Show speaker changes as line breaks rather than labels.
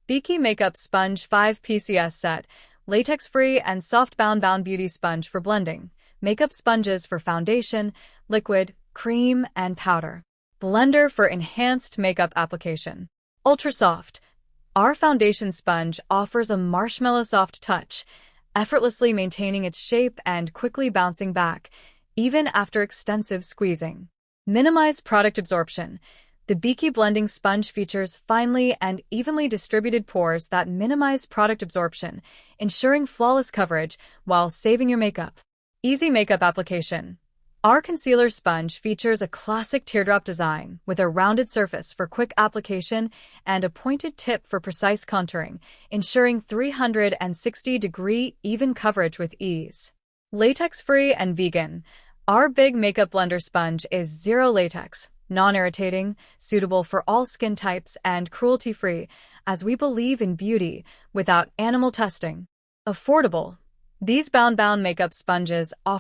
BEAKEY Makeup Sponge 5 PCS Set, latex-free and soft bound beauty sponge for blending, makeup sponges for foundation, liquid, cream, and powder. Blender for enhanced makeup application. Ultra soft. Our foundation sponge offers a marshmallow soft touch, effortlessly maintaining its shape and quickly bouncing back, even after extensive squeezing. Minimize product absorption. The BEAKEY blending sponge features finely and evenly distributed pores that minimize product absorption, ensuring flawless coverage while saving your makeup. Easy makeup application. Our concealer sponge features a classic teardrop design with a rounded surface for quick application and a pointed tip for precise contouring, ensuring 360-degree even coverage with ease. Latex-free and vegan. Our big makeup blender sponge is zero latex, non-irritating, suitable for all skin types, and cruelty-free, as we believe in beauty without animal testing. Affordable. These bound makeup sponges offer